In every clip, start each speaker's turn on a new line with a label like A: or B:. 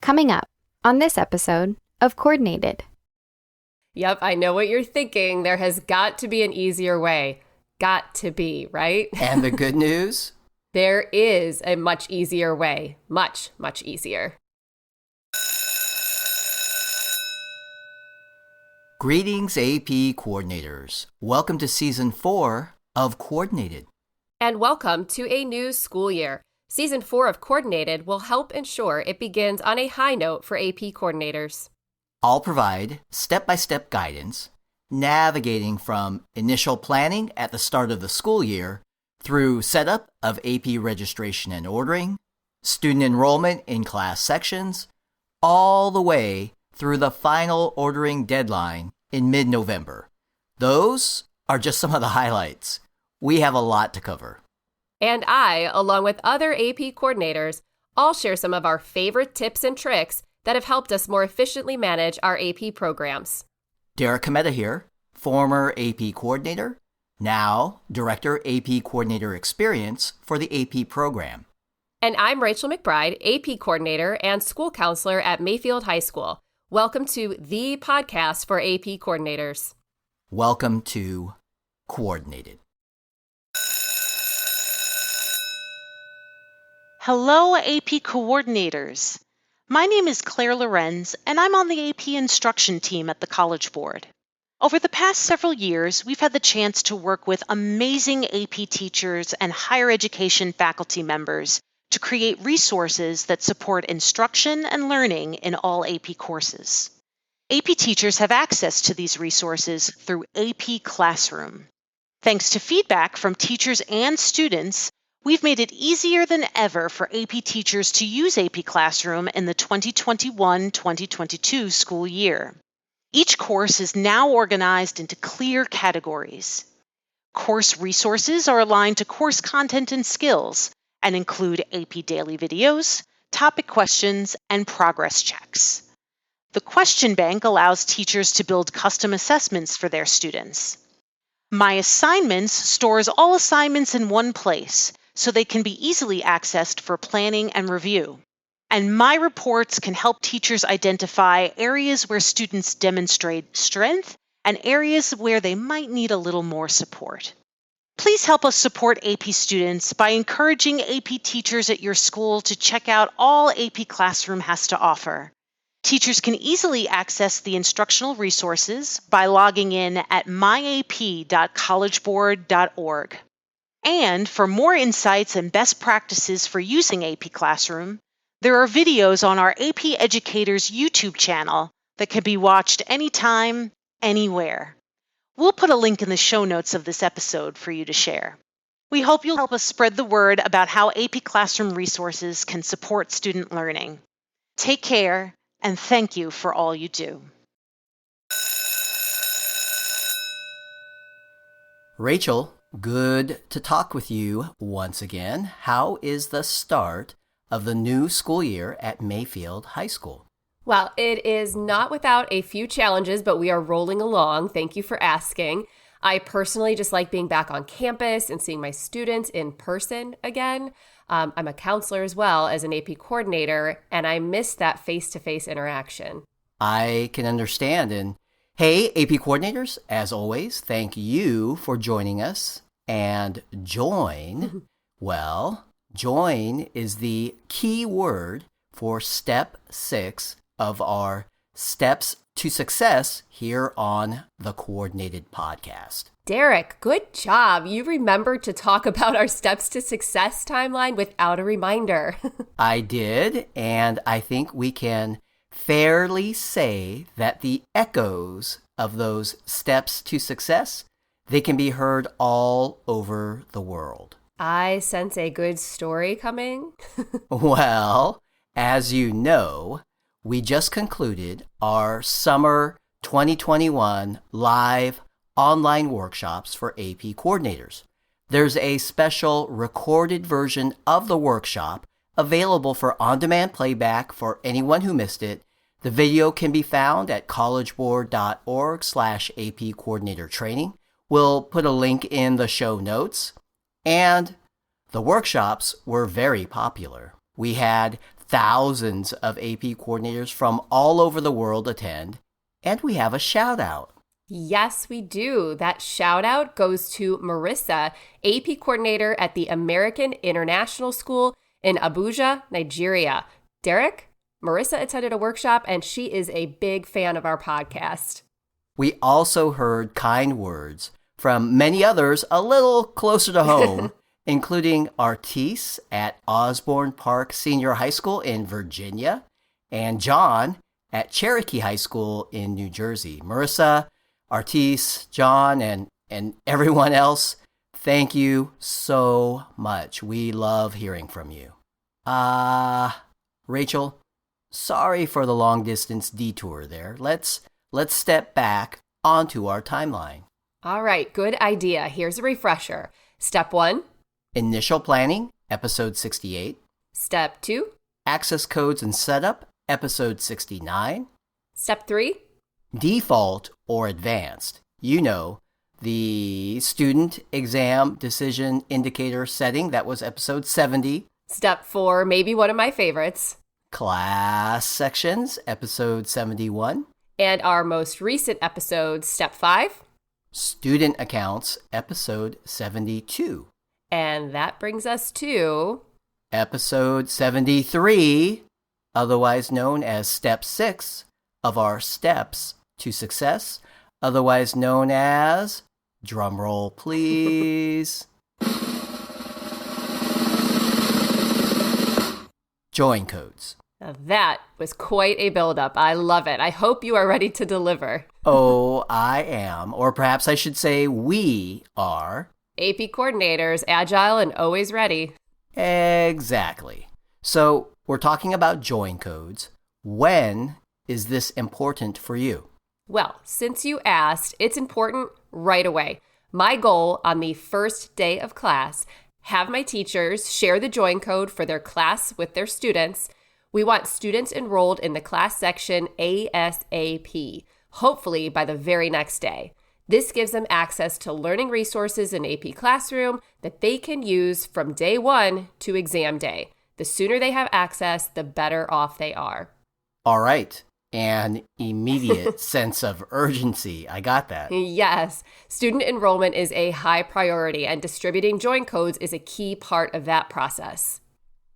A: Coming up on this episode of Coordinated.
B: Yep, I know what you're thinking. There has got to be an easier way. Got to be, right?
C: And the good news?
B: There is a much easier way. Much, much easier.
C: Greetings, AP coordinators. Welcome to Season 4 of Coordinated.
B: And welcome to a new school year. Season 4 of Coordinated will help ensure it begins on a high note for AP coordinators.
C: I'll provide step-by-step guidance, navigating from initial planning at the start of the school year through setup of AP registration and ordering, student enrollment in class sections, all the way through the final ordering deadline in mid-November. Those are just some of the highlights. We have a lot to cover.
B: And I, along with other AP coordinators, all share some of our favorite tips and tricks that have helped us more efficiently manage our AP programs.
C: Derek Cometa here, former AP coordinator, now Director AP Coordinator Experience for the AP program.
B: And I'm Rachel McBride, AP Coordinator and School Counselor at Mayfield High School. Welcome to the podcast for AP coordinators.
C: Welcome to Coordinated.
D: Hello, AP coordinators. My name is Claire Lorenz, and I'm on the AP instruction team at the College Board. Over the past several years, we've had the chance to work with amazing AP teachers and higher education faculty members to create resources that support instruction and learning in all AP courses. AP teachers have access to these resources through AP Classroom. Thanks to feedback from teachers and students, we've made it easier than ever for AP teachers to use AP Classroom in the 2021-2022 school year. Each course is now organized into clear categories. Course resources are aligned to course content and skills and include AP daily videos, topic questions, and progress checks. The question bank allows teachers to build custom assessments for their students. My Assignments stores all assignments in one place, so they can be easily accessed for planning and review. And My Reports can help teachers identify areas where students demonstrate strength and areas where they might need a little more support. Please help us support AP students by encouraging AP teachers at your school to check out all AP Classroom has to offer. Teachers can easily access the instructional resources by logging in at myap.collegeboard.org. And for more insights and best practices for using AP Classroom, there are videos on our AP Educators YouTube channel that can be watched anytime, anywhere. We'll put a link in the show notes of this episode for you to share. We hope you'll help us spread the word about how AP Classroom resources can support student learning. Take care, and thank you for all you do.
C: Rachel, good to talk with you once again. How is the start of the new school year at Mayfield High School?
B: Well, it is not without a few challenges, but we are rolling along. Thank you for asking. I personally just like being back on campus and seeing my students in person again. I'm a counselor as well as an AP coordinator, and I miss that face-to-face interaction.
C: I can understand. And hey, AP coordinators, as always, thank you for joining us. And join, well, join is the key word for Step 6 of our Steps to Success here on the Coordinated Podcast.
B: Derek, good job. You remembered to talk about our Steps to Success timeline without a reminder.
C: I did, and I think we can fairly say that the echoes of those steps to success, they can be heard all over the world.
B: I sense a good story coming.
C: Well, as you know, we just concluded our summer 2021 live online workshops for AP coordinators. There's a special recorded version of the workshop available for on-demand playback for anyone who missed it. The video can be found at collegeboard.org/AP coordinator training. We'll put a link in the show notes. And the workshops were very popular. We had Thousands of AP coordinators from all over the world attend, and we have a shout out.
B: Yes, we do. That shout out goes to Marissa, AP coordinator at the American International School in Abuja, Nigeria. Derek, Marissa attended a workshop and she is a big fan of our podcast.
C: We also heard kind words from many others a little closer to home, including Artis at Osborne Park Senior High School in Virginia and John at Cherokee High School in New Jersey. Marissa, Artis, John, and everyone else, thank you so much. We love hearing from you. Rachel, sorry for the long distance detour there. Let's step back onto our timeline.
B: All right, good idea. Here's a refresher. Step 1.
C: Initial planning, episode 68.
B: Step 2.
C: Access codes and setup, episode 69.
B: Step 3.
C: Default or advanced. You know, the student exam decision indicator setting, that was episode 70.
B: Step 4, maybe one of my favorites.
C: Class sections, episode 71.
B: And our most recent episode, Step 5.
C: Student accounts, episode 72.
B: And that brings us to
C: Episode 73, otherwise known as Step 6 of our Steps to Success, otherwise known as, drumroll please, join codes.
B: Now that was quite a buildup. I love it. I hope you are ready to deliver.
C: Oh, I am. Or perhaps I should say we are.
B: AP coordinators, agile and always ready.
C: Exactly. So we're talking about join codes. When is this important for you?
B: Well, since you asked, it's important right away. My goal on the first day of class, have my teachers share the join code for their class with their students. We want students enrolled in the class section ASAP, hopefully by the very next day. This gives them access to learning resources in AP Classroom that they can use from day 1 to exam day. The sooner they have access, the better off they are.
C: All right. An immediate sense of urgency. I got that.
B: Yes. Student enrollment is a high priority, and distributing join codes is a key part of that process.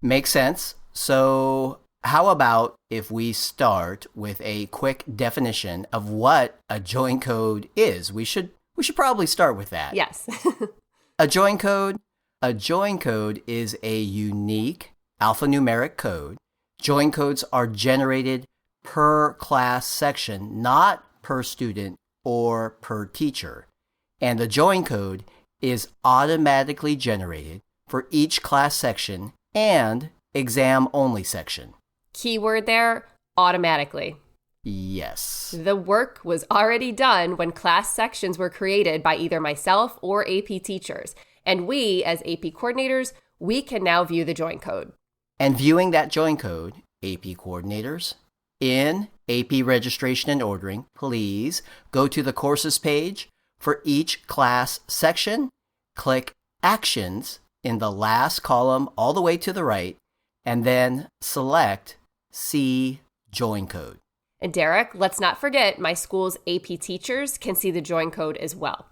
C: Makes sense. So how about if we start with a quick definition of what a join code is? We should probably start with that.
B: Yes.
C: A join code is a unique alphanumeric code. Join codes are generated per class section, not per student or per teacher. And the join code is automatically generated for each class section and exam-only section.
B: Keyword there, automatically.
C: Yes.
B: The work was already done when class sections were created by either myself or AP teachers. And we, as AP coordinators, we can now view the join code.
C: And viewing that join code, AP coordinators, in AP Registration and Ordering, please go to the courses page for each class section, click Actions in the last column all the way to the right, and then select See Join Code.
B: And Derek, let's not forget my school's AP teachers can see the join code as well.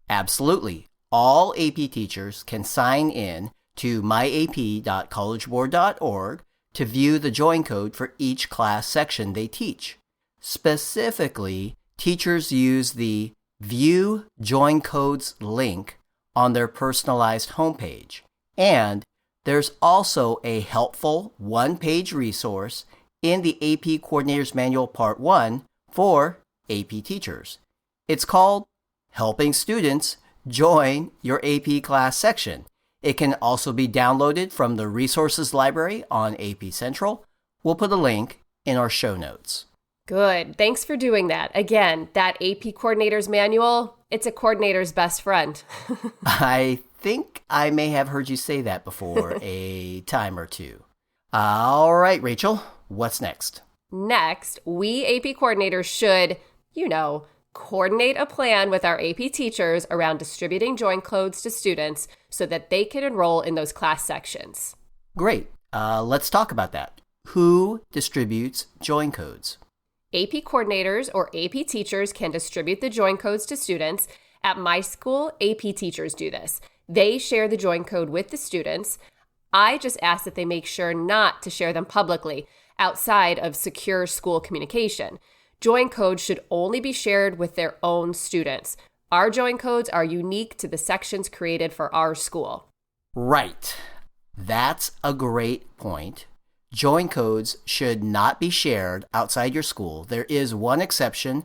C: Absolutely. All AP teachers can sign in to myap.collegeboard.org to view the join code for each class section they teach. Specifically, teachers use the View Join Codes link on their personalized homepage. And there's also a helpful one-page resource in the AP Coordinators Manual Part 1 for AP teachers. It's called Helping Students Join Your AP Class Section. It can also be downloaded from the resources library on AP Central. We'll put a link in our show notes.
B: Good. Thanks for doing that. Again, that AP Coordinator's Manual, it's a coordinator's best friend.
C: I think I may have heard you say that before a time or two. All right, Rachel, what's next?
B: Next, we AP coordinators should, coordinate a plan with our AP teachers around distributing join codes to students so that they can enroll in those class sections.
C: Great. Let's talk about that. Who distributes join codes?
B: AP coordinators or AP teachers can distribute the join codes to students. At my school, AP teachers do this. They share the join code with the students. I just ask that they make sure not to share them publicly outside of secure school communication. Join codes should only be shared with their own students. Our join codes are unique to the sections created for our school.
C: Right. That's a great point. Join codes should not be shared outside your school. There is one exception.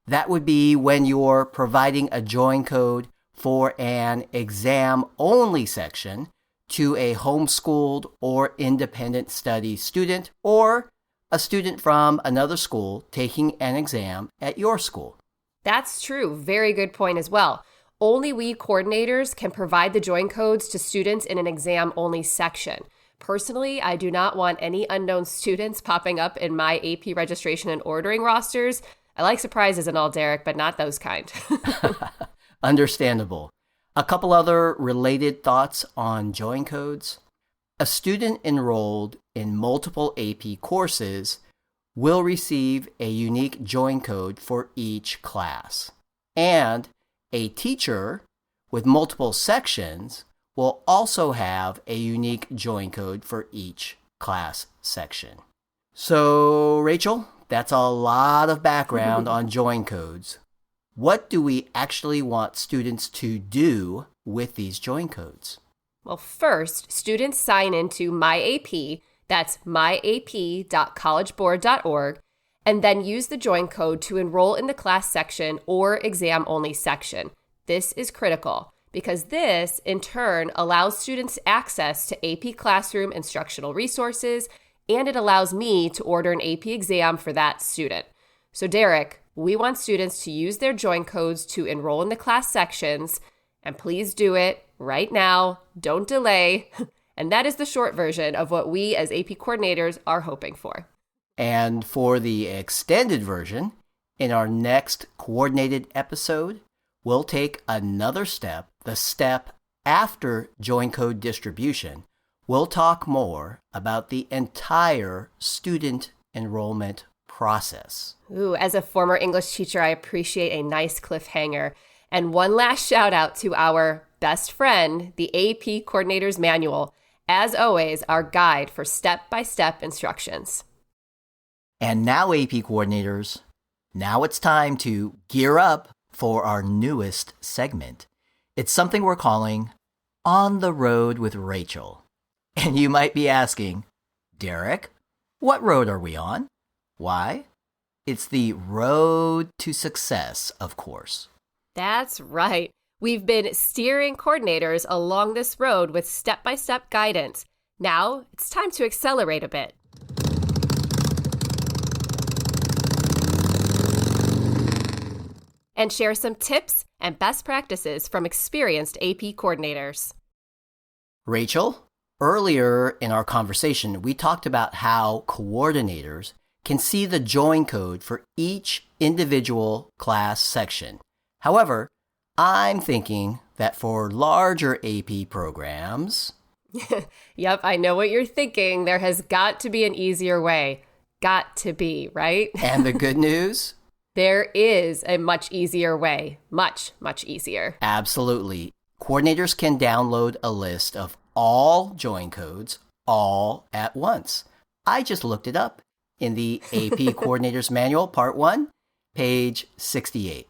C: That would be when you're providing a join code for an exam-only section to a homeschooled or independent study student or a student from another school taking an exam at your school.
B: That's true. Very good point as well. Only we coordinators can provide the join codes to students in an exam-only section. Personally, I do not want any unknown students popping up in my AP registration and ordering rosters. I like surprises and all, Derek, but not those kind.
C: Understandable. A couple other related thoughts on join codes. A student enrolled in multiple AP courses will receive a unique join code for each class. And a teacher with multiple sections will also have a unique join code for each class section. So, Rachel, that's a lot of background on join codes. What do we actually want students to do with these join codes?
B: Well, first, students sign into MyAP, that's myap.collegeboard.org, and then use the join code to enroll in the class section or exam-only section. This is critical because this, in turn, allows students access to AP Classroom instructional resources, and it allows me to order an AP exam for that student. So, Derek, we want students to use their join codes to enroll in the class sections, and please do it right now. Don't delay. And that is the short version of what we as AP coordinators are hoping for.
C: And for the extended version, in our next coordinated episode, we'll take another step, the step after join code distribution. We'll talk more about the entire student enrollment process.
B: Ooh, as a former English teacher, I appreciate a nice cliffhanger. And one last shout out to our best friend, the AP Coordinator's Manual. As always, our guide for step-by-step instructions.
C: And now, AP coordinators, now it's time to gear up for our newest segment. It's something we're calling On the Road with Rachel. And you might be asking, Derek, what road are we on? Why? It's the road to success, of course.
B: That's right. We've been steering coordinators along this road with step-by-step guidance. Now, it's time to accelerate a bit. And share some tips and best practices from experienced AP coordinators.
C: Rachel, earlier in our conversation, we talked about how coordinators can see the join code for each individual class section. However, I'm thinking that for larger AP programs...
B: Yep, I know what you're thinking. There has got to be an easier way. Got to be, right?
C: And the good news?
B: There is a much easier way. Much, much easier.
C: Absolutely. Coordinators can download a list of all join codes all at once. I just looked it up in the AP Coordinators Manual, Part 1, page 68.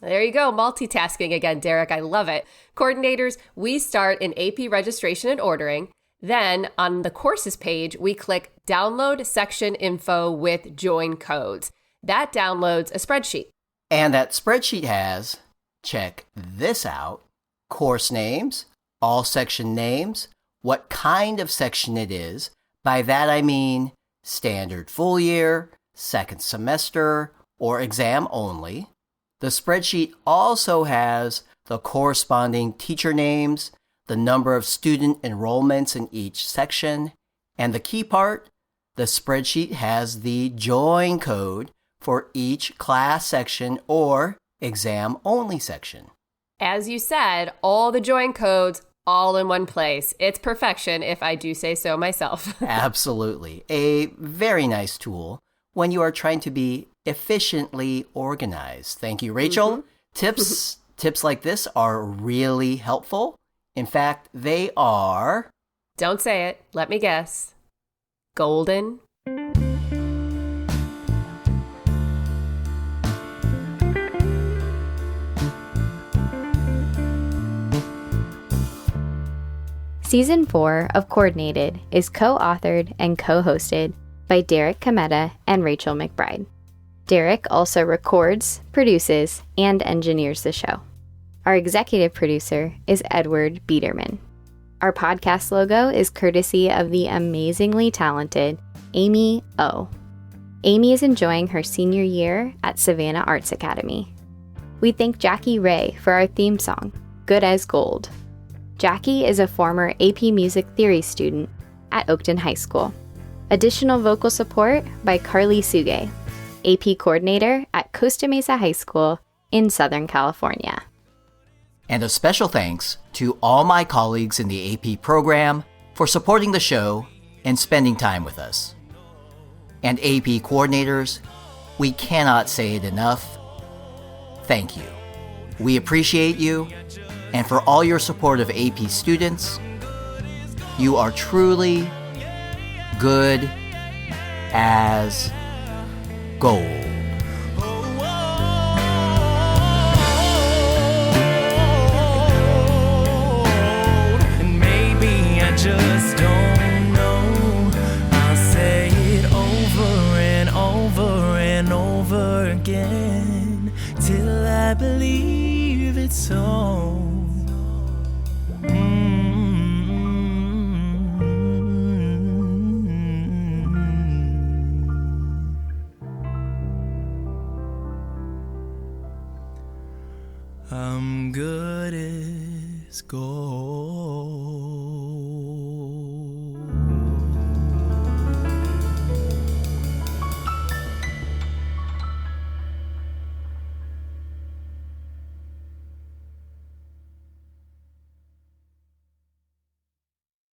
B: There you go, multitasking again, Derek. I love it. Coordinators, we start in AP registration and ordering. Then on the courses page, we click Download Section Info with Join Codes. That downloads a spreadsheet.
C: And that spreadsheet has, check this out, course names, all section names, what kind of section it is. By that I mean standard full year, second semester, or exam only. The spreadsheet also has the corresponding teacher names, the number of student enrollments in each section, and the key part, the spreadsheet has the join code for each class section or exam-only section.
B: As you said, all the join codes all in one place. It's perfection, if I do say so myself.
C: Absolutely. A very nice tool when you are trying to be efficiently organized. Thank you, Rachel. Tips like this are really helpful. In fact, they are...
B: Don't say it. Let me guess. Golden.
A: Season 4 of Coordinated is co-authored and co-hosted by Derek Cometa and Rachel McBride. Derek also records, produces, and engineers the show. Our executive producer is Edward Biederman. Our podcast logo is courtesy of the amazingly talented Amy O. Amy is enjoying her senior year at Savannah Arts Academy. We thank Jackie Ray for our theme song, Good as Gold. Jackie is a former AP Music Theory student at Oakton High School. Additional vocal support by Carly Suge, AP Coordinator at Costa Mesa High School in Southern California.
C: And a special thanks to all my colleagues in the AP program for supporting the show and spending time with us. And AP coordinators, we cannot say it enough. Thank you. We appreciate you, and for all your support of AP students, you are truly good as gold.
E: And maybe I just don't know. I'll say it over and over and over again till I believe it's so. I'm good as gold.